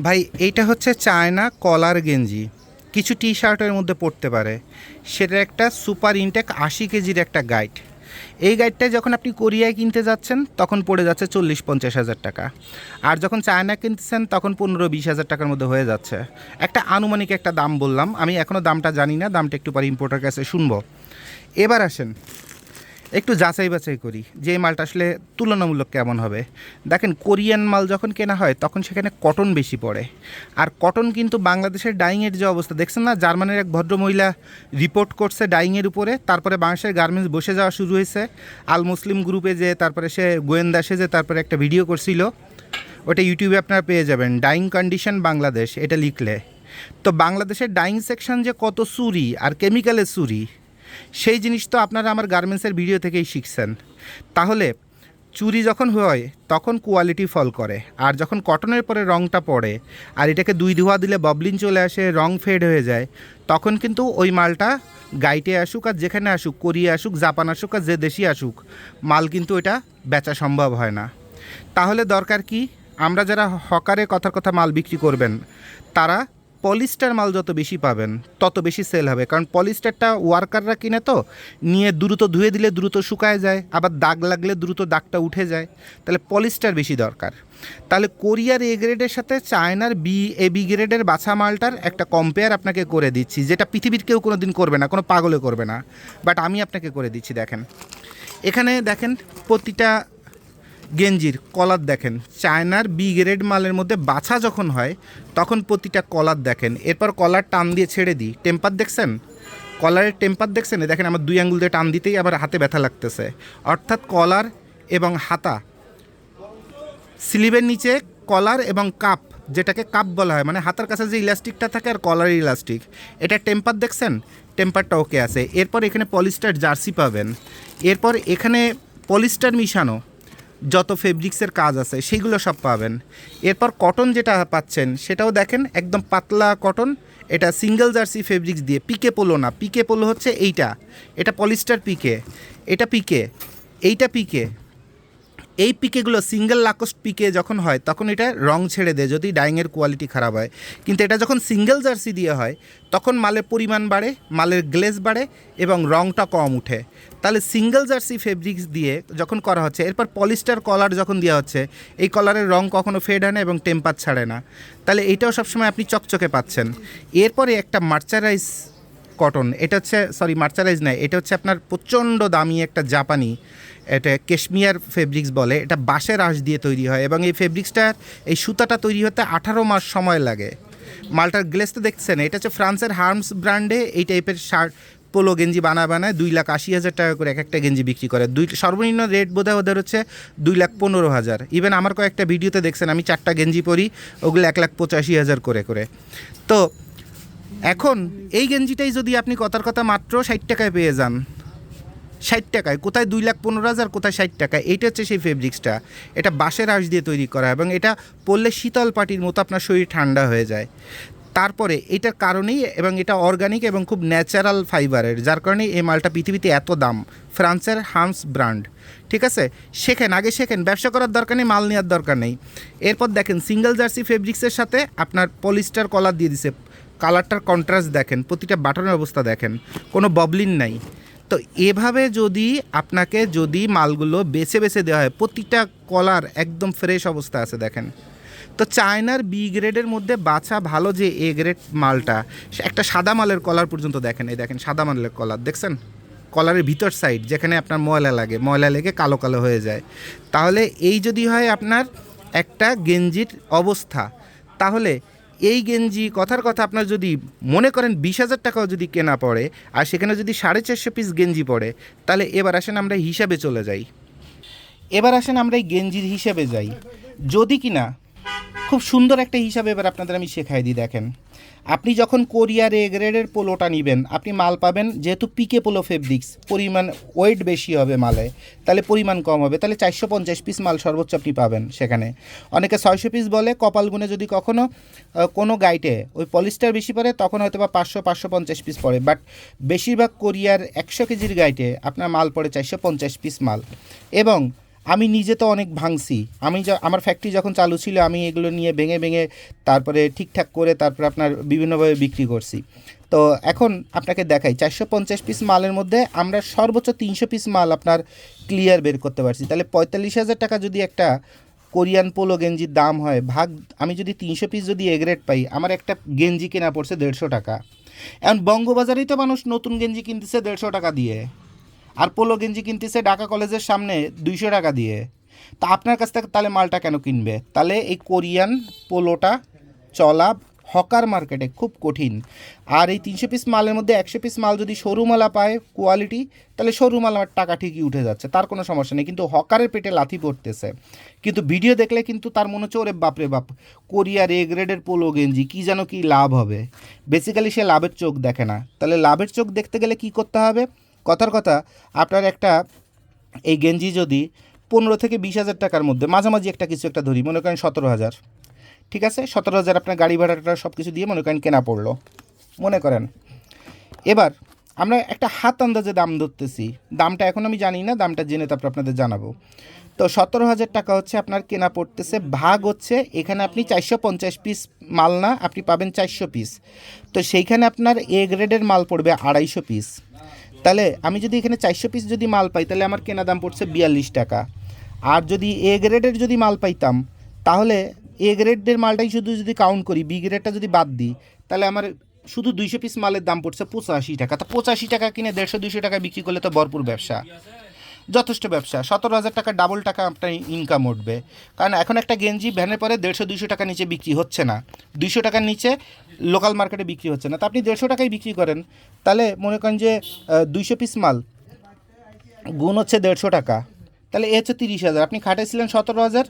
ভাই এইটা হচ্ছে চায়না কলার গেঞ্জি, কিছু টি শার্টের মধ্যে পড়তে পারে। সেটা একটা সুপার ইনটেক 80 কেজির একটা গাইড। এই গাইডটা যখন আপনি কোরিয়ায় কিনতে যাচ্ছেন তখন পড়ে যাচ্ছে 40-50 হাজার টাকা, আর যখন চায়না কিনতেছেন তখন 15-20 হাজার টাকার মধ্যে হয়ে যাচ্ছে। একটা আনুমানিক একটা দাম বললাম, আমি এখনও দামটা জানি না, দামটা একটু পরে ইম্পোর্টার কাছে শুনবো। এবার আসেন একটু যাচাই বাছাই করি যে এই মালটা আসলে তুলনামূলক কেমন হবে। দেখেন, কোরিয়ান মাল যখন কেনা হয় তখন সেখানে কটন বেশি পড়ে, আর কটন কিন্তু বাংলাদেশের ডাইংয়ের যে অবস্থা দেখছেন না, জার্মানির এক ভদ্রমহিলা রিপোর্ট করছে ডাইংয়ের উপরে, তারপরে বাংলাদেশের গার্মেন্টস বসে যাওয়া শুরু হয়েছে। আল মুসলিম গ্রুপে যে তারপরে সে গোয়েন্দা সেজে তারপরে একটা ভিডিও করছিল, ওটা ইউটিউবে আপনারা পেয়ে যাবেন, ডাইং কন্ডিশন বাংলাদেশ এটা লিখলে। তো বাংলাদেশের ডাইং সেকশন যে কত চুরি আর কেমিক্যালের চুরি, সেই জিনিস তো আপনারা আমার গার্মেন্টসের ভিডিও থেকেই শিখছেন। তাহলে চুরি যখন হয় তখন কোয়ালিটি ফল করে, আর যখন কটনের পরে রঙটা পড়ে আর এটাকে দুই ধোয়া দিলে ববলিন চলে আসে, রং ফেড হয়ে যায়, তখন কিন্তু ওই মালটা গাইটে আসুক আর যেখানে আসুক, কোরিয়া আসুক, জাপান আসুক আর যে দেশই আসুক, মাল কিন্তু এটা বেচা সম্ভব হয় না। তাহলে দরকার কি, আমরা যারা হকারে কথার কথা মাল বিক্রি করবেন তারা পলিস্টার মাল যত বেশি পাবেন তত বেশি সেল হবে, কারণ পলিস্টারটা ওয়ার্কাররা কিনে তো, নিয়ে দ্রুত ধুয়ে দিলে দ্রুত শুকায় যায়, আবার দাগ লাগলে দ্রুত দাগটা উঠে যায়, তাহলে পলিস্টার বেশি দরকার। তাহলে কোরিয়ার এ গ্রেডের সাথে চায়নার বি গ্রেডের বাছা মালটার একটা কম্পেয়ার আপনাকে করে দিচ্ছি, যেটা পৃথিবীর কেউ কোনো দিন করবে না, কোনো পাগলে করবে না, বাট আমি আপনাকে করে দিচ্ছি। দেখেন এখানে, দেখেন প্রতিটা গেঞ্জির কলার দেখেন, চায়নার বি গ্রেড মালের মধ্যে বাছা যখন হয় তখন প্রতিটা কলার দেখেন। এরপর কলার টান দিয়ে ছেড়ে দিই, টেম্পার দেখছেন, কলারের টেম্পার দেখছেন, দেখেন আমার 2 আঙ্গুল দিয়ে টান দিতেই আবার হাতে ব্যথা লাগতেছে। অর্থাৎ কলার এবং হাতা, স্লিভের নিচে কলার এবং কাপ, যেটাকে কাপ বলা হয়, মানে হাতার কাছে যে ইলাস্টিকটা থাকে আর কলারের ইলাস্টিক, এটা টেম্পার দেখছেন, টেম্পারটা ওকে আছে। এরপর এখানে পলিস্টার জার্সি পাবেন, এরপর এখানে পলিস্টার মিশানো যত ফেব্রিক্সের কাজ আছে সেইগুলো সব পাবেন। এরপর কটন যেটা পাচ্ছেন সেটাও দেখেন একদম পাতলা কটন, এটা সিঙ্গেল জার্সি ফেব্রিক্স দিয়ে, পিকে পোলো না, পিকে পোলো হচ্ছে এইটা, এটা পলিস্টার পিকে, এটা পিকে, এইটা পিকে। এই পিকেগুলো সিঙ্গেল লাকোস্ট পিকে যখন হয় তখন এটা রং ছেড়ে দেয় যদি ডাইংয়ের কোয়ালিটি খারাপ হয়, কিন্তু এটা যখন সিঙ্গেল জার্সি দিয়ে হয় তখন মালের পরিমাণ বাড়ে, মালের গ্লেজ বাড়ে এবং রংটা কম উঠে। তাহলে সিঙ্গেল জার্সি ফেব্রিক্স দিয়ে যখন করা হচ্ছে, এরপর পলিস্টার কলার যখন দেওয়া হচ্ছে, এই কলারের রং কখনো ফেড হয় না এবং টেম্পার ছাড়ে না, তাহলে এইটাও সবসময় আপনি চকচকে পাচ্ছেন। এরপরে একটা মার্চারাইজ কটন, এটা হচ্ছে, সরি মার্চারাইজ নয়, এটা হচ্ছে আপনার প্রচণ্ড দামি একটা জাপানি, এটা ক্যাশমিয়ার ফেব্রিক্স বলে, এটা বাঁশের আঁশ দিয়ে তৈরি হয় এবং এই ফেব্রিক্সটার, এই সুতাটা তৈরি হতে 18 মাস সময় লাগে। মালটার গ্লেস তো দেখছেন, এটা হচ্ছে ফ্রান্সের হার্মস ব্র্যান্ডে এই টাইপের শার্ট পোলো গেঞ্জি বানায় 2,80,000 টাকা করে এক একটা গেঞ্জি বিক্রি করে। সর্বনিম্ন রেট বোধহয় ওদের হচ্ছে 2,15,000। ইভেন আমার কয়েকটা ভিডিওতে দেখছেন আমি 4টা গেঞ্জি পরি, ওগুলো 1,85,000 করে করে। তো এখন এই গেঞ্জিটাই যদি আপনি কথার কথা মাত্র 60 টাকায় পেয়ে যান, 60 টাকায়, কোথায় 2,15,000, কোথায় 60 টাকায়, এইটা হচ্ছে সেই ফেব্রিক্সটা। এটা বাঁশের আঁশ দিয়ে তৈরি করা এবং এটা পরলে শীতল পাটির মতো আপনার শরীর ঠান্ডা হয়ে যায়। তারপরে এটার কারণেই, এবং এটা অর্গানিক এবং খুব ন্যাচারাল ফাইবারের, যার কারণে এই মালটা পৃথিবীতে এত দাম, ফ্রান্সের হার্মস ব্র্যান্ড। ঠিক আছে, শেখেন, আগে শেখেন, ব্যবসা করার দরকার নেই, মাল নেওয়ার দরকার নেই। এরপর দেখেন সিঙ্গেল জার্সি ফেব্রিক্সের সাথে আপনার পলিস্টার কলার দিয়ে দিছে, কালারটার কন্ট্রাস্ট দেখেন, প্রতিটা বাটনের অবস্থা দেখেন, কোনো ববলিন নাই। তো এভাবে যদি আপনাকে যদি মালগুলো বেছে বেছে দেওয়া হয়, প্রতিটা কলার একদম ফ্রেশ অবস্থা আছে দেখেন। তো চায়নার বি গ্রেডের মধ্যে বাছা ভালো যে এ গ্রেড মালটা, একটা সাদা মালের কলার পর্যন্ত দেখেন, এই দেখেন সাদা মালের কলার দেখছেন, কলারের ভিতর সাইড যেখানে আপনার ময়লা লাগে, ময়লা লেগে কালো কালো হয়ে যায়। তাহলে এই যদি হয় আপনার একটা গেঞ্জির অবস্থা, তাহলে এই গেঞ্জি কথার কথা আপনার যদি মনে করেন 20,000 টাকাও যদি কেনা পড়ে আর সেখানে যদি 450 পিস গেঞ্জি পড়ে, তাহলে এবার আসেন আমরা হিসাবে চলে যাই। এবার আসেন আমরা এই গেঞ্জির হিসাবে যাই, যদি কিনা খুব সুন্দর একটা হিসাবে এবার আপনাদের আমি শেখাই দিই। দেখেন, আপনি যখন কোরিয়ার এ গ্রেডের পোলোটা নেবেন, আপনি মাল পাবেন, যেহেতু পিকে পোলো ফেব্রিক্স, পরিমাণ ওয়েট বেশি হবে মালে, তাহলে পরিমাণ কম হবে, তাহলে 450 পিস মাল সর্বোচ্চ আপনি পাবেন সেখানে। অনেকে 600 পিস বলে, কপাল গুনে যদি কখনও কোনো গাইটে ওই পলিস্টার বেশি পড়ে তখন হয়তো বা 500-550 পিস পড়ে, বাট বেশিরভাগ কোরিয়ার 100 কেজির গাইটে আপনার মাল পড়ে 450 পিস মাল। এবং আমি নিজে তো অনেক ভাঙছি। আমার ফ্যাক্টরি যখন চালু ছিল আমি এগুলো নিয়ে ভেঙে ভেঙে তারপরে ঠিকঠাক করে তারপরে আপনার বিভিন্নভাবে বিক্রি করছি। তো এখন আপনাকে দেখাই 450 পিস মালের মধ্যে আমরা সর্বোচ্চ 300 পিস মাল আপনার ক্লিয়ার বের করতে পারছি। তাহলে 45,000 টাকা যদি একটা কোরিয়ান পোলো গেঞ্জির দাম হয়, ভাগ আমি যদি 300 পিস যদি এ গ্রেড পাই, আমার একটা গেঞ্জি কেনা পড়ছে 150 টাকা। এখন বঙ্গবাজারেই তো মানুষ নতুন গেঞ্জি কিনতেছে 150 টাকা দিয়ে, আর পোলো গেঞ্জি কিনতেছে ঢাকা কলেজের সামনে 200 টাকা দিয়ে। তা আপনার কাছ থেকে তাহলে মালটা কেন কিনবে? তাহলে এই কোরিয়ান পোলোটা চলা হকার মার্কেটে খুব কঠিন। আর এই 300 পিস মালের মধ্যে 100 পিস মাল যদি শোরুমালা পায় কোয়ালিটি, তাহলে শোরুমালার টাকা ঠিকই উঠে যাচ্ছে, তার কোনো সমস্যা নেই। কিন্তু হকারের পেটে লাথি পড়তেছে। কিন্তু ভিডিও দেখলে কিন্তু তার মনে হচ্ছে ওরে বাপরে বাপ, কোরিয়ার এ গ্রেডের পোলো গেঞ্জি, কী যেন কি লাভ হবে। বেসিক্যালি সে লাভের চোখ দেখে না। তাহলে লাভের চোখ দেখতে গেলে কি করতে হবে? কথার কথা, আপনার একটা এই গেঞ্জি যদি 15 থেকে 20,000 টাকার মধ্যে মাঝামাঝি একটা কিছু একটা ধরি, মনে করেন 17,000, ঠিক আছে, 17,000 আপনার গাড়ি ভাড়াটা সব কিছু দিয়ে মনে করেন কেনা পড়লো, মনে করেন। এবার আমরা একটা হাত আন্দাজে দাম ধরতেছি, দামটা এখন আমি জানি না, দামটা জেনে তারপর আপনাদের জানাবো। তো 17,000 টাকা হচ্ছে আপনার কেনা পড়তেছে, ভাগ হচ্ছে এখানে আপনি 450 পিস মাল না, আপনি পাবেন 400 পিস। তো সেইখানে আপনার এ গ্রেডের মাল পড়বে 250 পিস। তাহলে আমি যদি এখানে 400 পিস যদি মাল পাই, তাহলে আমার কেনা দাম পড়ছে 42 টাকা। আর যদি এ গ্রেডের যদি মাল পাইতাম, তাহলে এ গ্রেডের মালটাই শুধু যদি কাউন্ট করি, বি গ্রেডটা যদি বাদ দিই, তাহলে আমার শুধু 200 পিস মালের দাম পড়ছে 85 টাকা। তা 85 টাকা কিনে 150-200 টাকা বিক্রি করলে তো ভরপুর ব্যবসা, যথেষ্ট ব্যবসা। 17,000 টাকা ডাবল টাকা আপনার ইনকাম উঠবে। কারণ এখন একটা গেঞ্জি ভ্যানের পরে 150-200 টাকার নিচে বিক্রি হচ্ছে না, 200 টাকার নিচে লোকাল মার্কেটে বিক্রি হচ্ছে না। তা আপনি 150 টাকায় বিক্রি করেন, তাহলে মনে করেন যে 200 পিস মাল গুণ হচ্ছে 150 টাকা, তাহলে এ হচ্ছে 30,000। আপনি খাটাইছিলেন 17,000,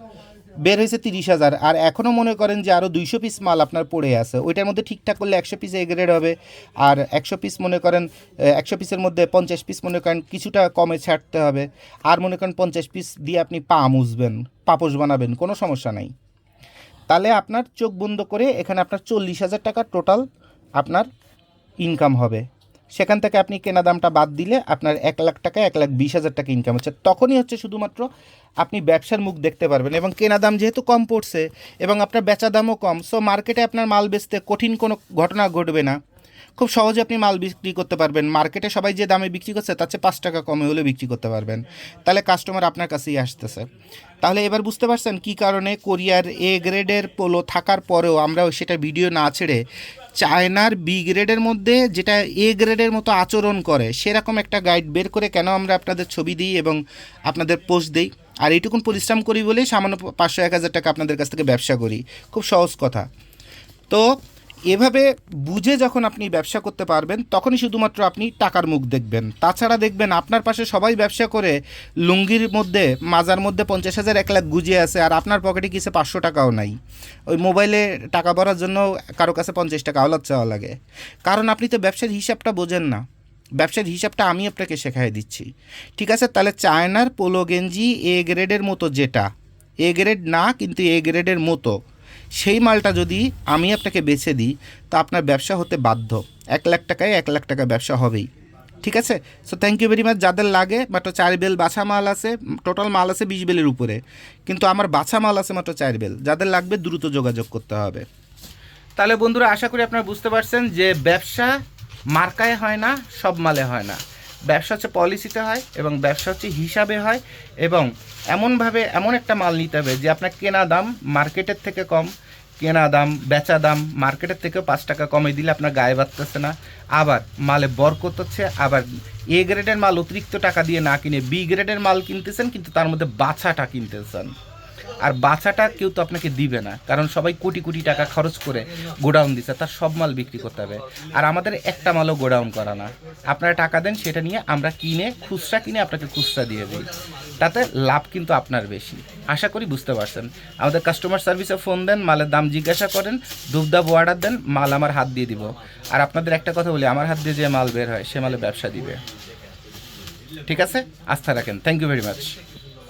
বের হয়েছে 30,000। আর এখনও মনে করেন যে আরও 200 পিস মাল আপনার পড়ে আছে, ওইটার মধ্যে ঠিকঠাক করলে 100 পিস এ গ্রেড হবে। আর 100 পিস মনে করেন 100 পিসের মধ্যে 50 পিস মনে করেন কিছুটা কমে ছাড়তে হবে। আর মনে করেন 50 পিস দিয়ে আপনি পা মুছবেন, পাপোশ বানাবেন, কোনো সমস্যা নাই। তাহলে আপনার চোখ বন্ধ করে এখানে আপনার 40,000 টাকা টোটাল আপনার ইনকাম হবে। সেখান থেকে আপনি কেনা দামটা বাদ দিলে আপনার 1,00,000 টাকা 1,20,000 টাকা ইনকাম হচ্ছে। তখনই হচ্ছে শুধুমাত্র আপনি ব্যবসার মুখ দেখতে পারবেন। এবং কেনা দাম যেহেতু কম পড়ছে এবং আপনার বেচা দামও কম, সো মার্কেটে আপনার মাল বেচতে কঠিন কোনো ঘটনা ঘটবে না, খুব সহজে আপনি মাল বিক্রি করতে পারবেন। মার্কেটে সবাই যে দামে বিক্রি করছে তার চেয়ে 5 টাকা কমে হলে বিক্রি করতে পারবেন, তাহলে কাস্টমার আপনার কাছেই আসতেছে। তাহলে এবার বুঝতে পারছেন কী কারণে কোরিয়ার এ গ্রেডের পোলো থাকার পরেও আমরা সেটা ভিডিও না ছেড়ে চায়নার বি গ্রেডের মধ্যে যেটা এ গ্রেডের মতো আচরণ করে সেরকম একটা গাইড বের করে কেন আমরা আপনাদের ছবি দিই এবং আপনাদের পোস্ট দিই। আর এইটুকুন পরিশ্রম করি বলেই সামান্য 500-1,000 টাকা আপনাদের কাছ থেকে ব্যবসা করি, খুব সহজ কথা। তো এভাবে বুঝে যখন আপনি ব্যবসা করতে পারবেন, তখনই শুধুমাত্র আপনি টাকার মুখ দেখবেন। তাছাড়া দেখবেন আপনার পাশে সবাই ব্যবসা করে লুঙ্গির মধ্যে মাজার মধ্যে 50,000 1,00,000 গুজিয়ে আছে, আর আপনার পকেটে কিছু 500 টাকাও নাই। ওই মোবাইলে টাকা ভরার জন্য কারো কাছে 50 টাকা আওলাদ চাওয়া লাগে, কারণ আপনি তো ব্যবসার হিসাবটা বোঝেন না। ব্যবসার হিসাবটা আমি আপনাকে শেখাই দিচ্ছি, ঠিক আছে? তাহলে চায়নার পোলো গেঞ্জি এ গ্রেডের মতো, যেটা এ গ্রেড না কিন্তু এ গ্রেডের মতো, সেই মালটা যদি আমি আপনাকে বেছে দিই, তো আপনার ব্যবসা হতে বাধ্য। 1,00,000 টাকায় 1,00,000 টাকা ব্যবসা হবেই, ঠিক আছে? So thank you very much. যাদের লাগে মাত্র 4 বেল বাছা মাল আছে, টোটাল মাল আছে 20 বেলের উপরে, কিন্তু আমার বাছা মাল আছে মাত্র 4 বেল। যাদের লাগবে দ্রুত যোগাযোগ করতে হবে। তাহলে বন্ধুরা, আশা করি আপনারা বুঝতে পারছেন যে ব্যবসা মার্কায় হয় না, সব মালে হয় না। ব্যবসা হচ্ছে পলিসিতে হয়, এবং ব্যবসা হচ্ছে হিসাবে হয়, এবং এমনভাবে এমন একটা মাল নিতে হবে যে আপনার কেনা দাম মার্কেটের থেকে কম, কেনা দাম বেচা দাম মার্কেটের থেকেও 5 টাকা কমে দিলে আপনার গায়ে বাড়তেছে না, আবার মালে বরকত হচ্ছে। আবার এ গ্রেডের মাল অতিরিক্ত টাকা দিয়ে না কিনে বি গ্রেডের মাল কিনতেছেন, কিন্তু তার মধ্যে বাছাটা কিনতেছেন। আর বাছাটা কেউ তো আপনাকে দিবে না, কারণ সবাই কোটি কোটি টাকা খরচ করে গোডাউন দিচ্ছে, তার সব মাল বিক্রি করতে হবে। আর আমাদের একটা মালও গোডাউন করা না, আপনারা টাকা দেন, সেটা নিয়ে আমরা কিনে খুচরা কিনে আপনাকে খুচরা দিয়ে দিই, তাতে লাভ কিন্তু আপনার বেশি। আশা করি বুঝতে পারছেন। আমাদের কাস্টমার সার্ভিসে ফোন দেন, মালের দাম জিজ্ঞাসা করেন, দুবদাব অর্ডার দেন, মাল আমার হাত দিয়ে দিব। আর আপনাদের একটা কথা বলি, আমার হাত দিয়ে যে মাল বের হয় সে মালে ব্যবসা দিবে, ঠিক আছে? আস্থা রাখেন। Thank you very much.